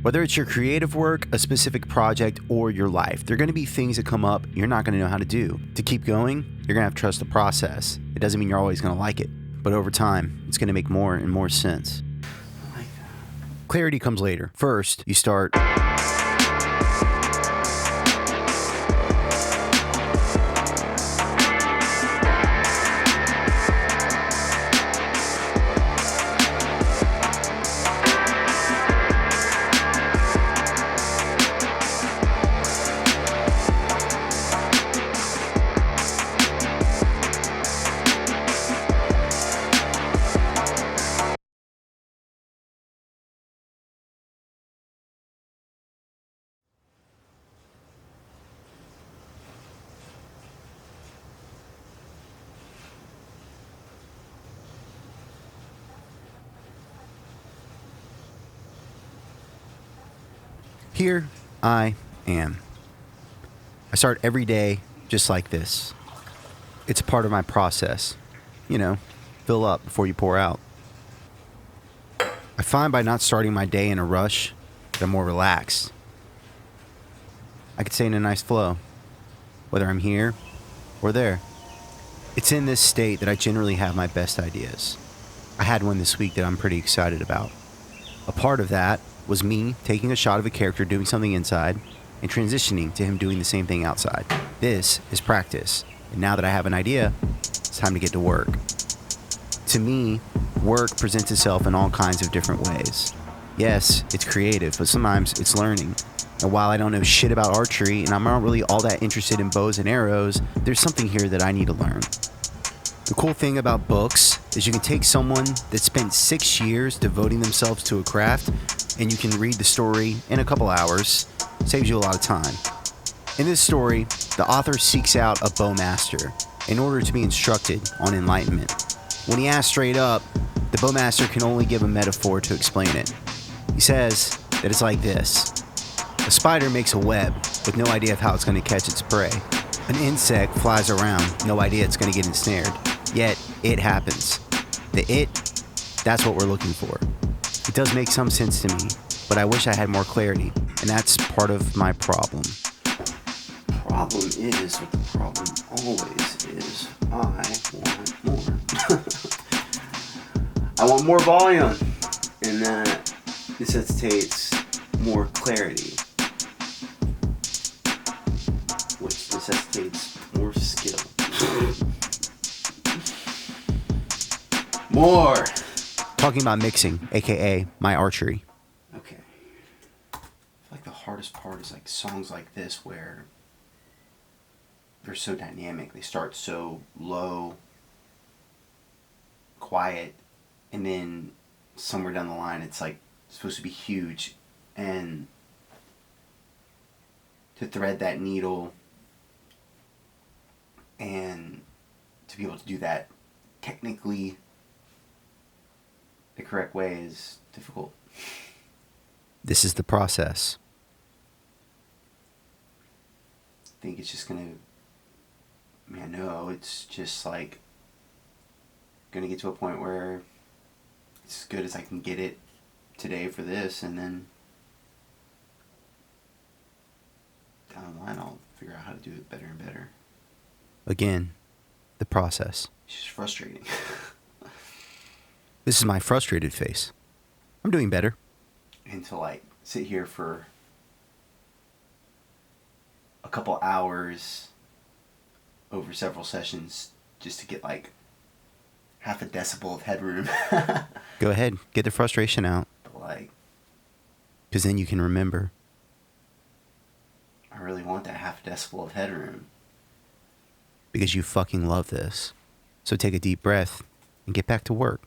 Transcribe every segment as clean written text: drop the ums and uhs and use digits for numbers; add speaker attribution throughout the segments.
Speaker 1: Whether it's your creative work, a specific project, or your life, there are going to be things that come up you're not going to know how to do. To keep going, you're going to have to trust the process. It doesn't mean you're always going to like it, but over time, it's going to make more and more sense. I like that. Clarity comes later. First, you start... Here I am. I start every day just like this. It's a part of my process. You know, fill up before you pour out. I find by not starting my day in a rush, that I'm more relaxed. I could stay in a nice flow, whether I'm here or there. It's in this state that I generally have my best ideas. I had one this week that I'm pretty excited about. A part of that was me taking a shot of a character doing something inside and transitioning to him doing the same thing outside. This is practice, and now that I have an idea, it's time to get to work. To me, work presents itself in all kinds of different ways. Yes, it's creative, but sometimes it's learning. And while I don't know shit about archery and I'm not really all that interested in bows and arrows, there's something here that I need to learn. The cool thing about books is you can take someone that spent 6 years devoting themselves to a craft and you can read the story in a couple hours. Saves you a lot of time. In this story, the author seeks out a bowmaster in order to be instructed on enlightenment. When he asks straight up, the bowmaster can only give a metaphor to explain it. He says that it's like this. A spider makes a web with no idea of how it's going to catch its prey. An insect flies around, no idea it's going to get ensnared. Yet, it happens. The it, that's what we're looking for. It does make some sense to me, but I wish I had more clarity, and that's part of my problem. Problem is what the problem always is. I want more. I want more volume, and that necessitates more clarity, which necessitates more skill. More! Talking about mixing, aka my archery. Okay. I feel like the hardest part is like songs like this where they're so dynamic. They start so low, quiet, and then somewhere down the line it's like supposed to be huge. And to thread that needle and to be able to do that technically the correct way is difficult. This is the process. I think it's just gonna, I know it's just like gonna get to a point where it's as good as I can get it today for this, and then down the line I'll figure out how to do it better and better. Again, the process. It's just frustrating. This is my frustrated face. I'm doing better. And to like sit here for a couple hours over several sessions just to get like half a decibel of headroom. Go ahead, get the frustration out. Like, because then you can remember. I really want that half decibel of headroom. Because you fucking love this. So take a deep breath and get back to work.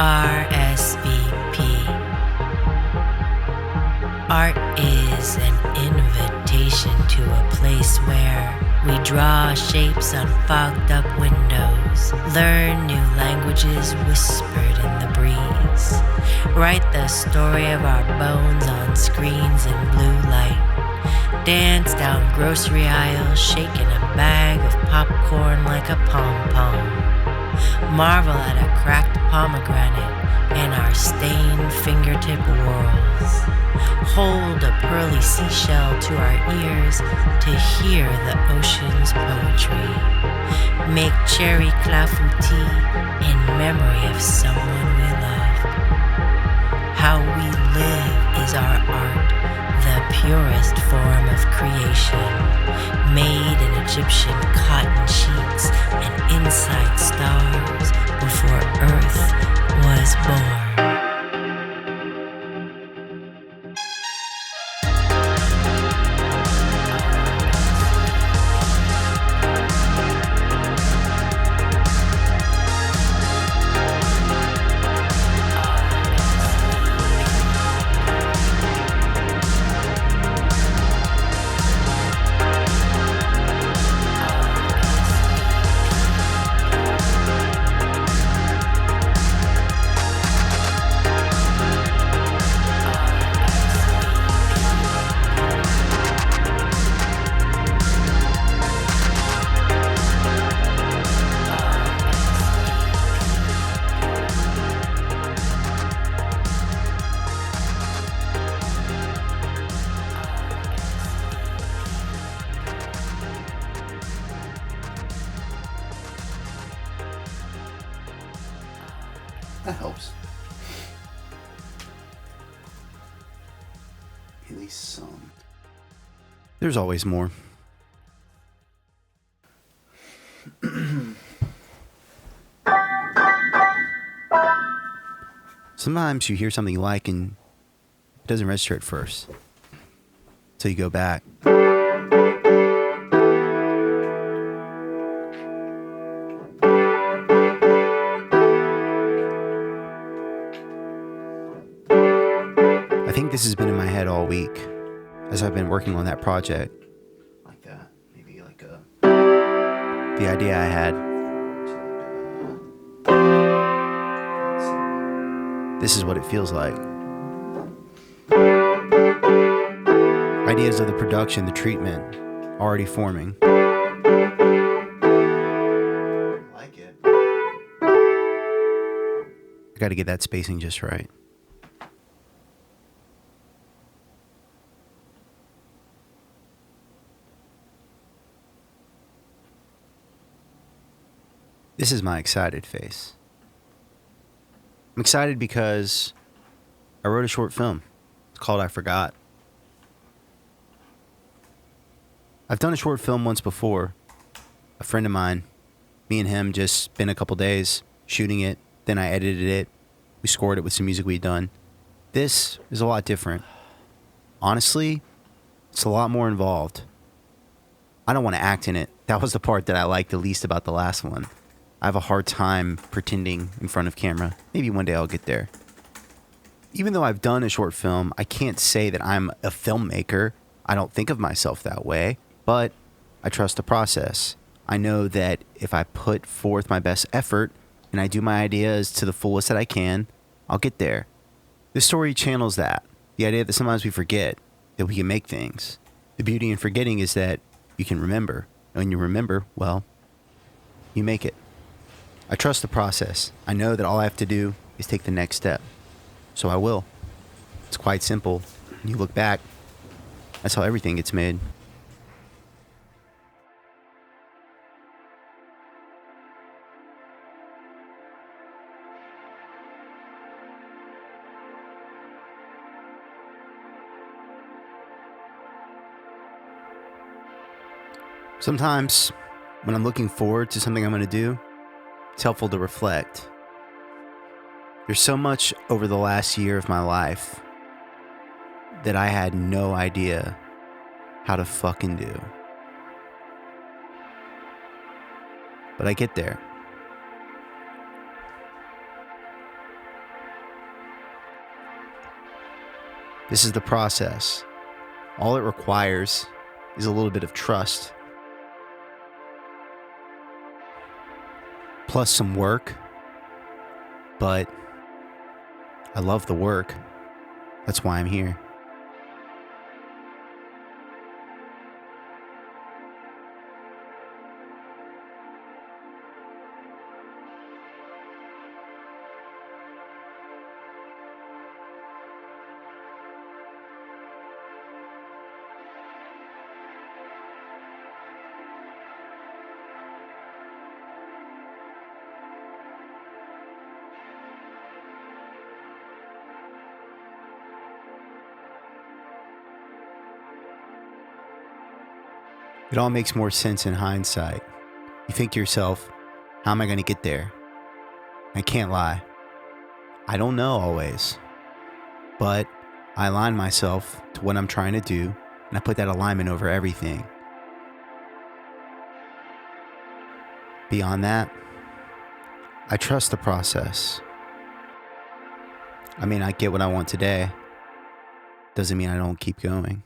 Speaker 2: RSVP. place where we draw shapes on fogged up windows, learn new languages whispered in the breeze, write the story of our bones on screens in blue light, dance down grocery aisles shaking a bag of popcorn like a pom-pom, marvel at a cracked pomegranate in our stained fingertip whirls, hold a pearly seashell to our ears to hear the ocean's poetry, make cherry clafoutis in memory of someone we loved. How we live is our art, the purest form of creation, made in Egyptian cotton sheets and inside stars before Earth was born.
Speaker 1: That helps. At least some. There's always more. Sometimes you hear something you like and it doesn't register at first. So you go back. I think this has been in my head all week as I've been working on that project. Like that. Maybe like the idea I had. This is what it feels like. Ideas of the production, the treatment, already forming. I like it. I gotta get that spacing just right. This is my excited face. I'm excited because I wrote a short film. It's called I Forgot. I've done a short film once before. A friend of mine, me and him just spent a couple days shooting it. Then I edited it. We scored it with some music we'd done. This is a lot different. Honestly, it's a lot more involved. I don't want to act in it. That was the part that I liked the least about the last one. I have a hard time pretending in front of camera. Maybe one day I'll get there. Even though I've done a short film, I can't say that I'm a filmmaker. I don't think of myself that way, but I trust the process. I know that if I put forth my best effort and I do my ideas to the fullest that I can, I'll get there. This story channels that. The idea that sometimes we forget that we can make things. The beauty in forgetting is that you can remember. And when you remember, well, you make it. I trust the process. I know that all I have to do is take the next step. So I will. It's quite simple. When you look back, that's how everything gets made. Sometimes, when I'm looking forward to something I'm going to do, it's helpful to reflect. There's so much over the last year of my life that I had no idea how to fucking do. But I get there. This is the process. All it requires is a little bit of trust. Plus some work. But I love the work. That's why I'm here. It all makes more sense in hindsight. You think to yourself, how am I going to get there? I can't lie. I don't know always. But I align myself to what I'm trying to do, and I put that alignment over everything. Beyond that, I trust the process. I may not get what I want today. Doesn't mean I don't keep going.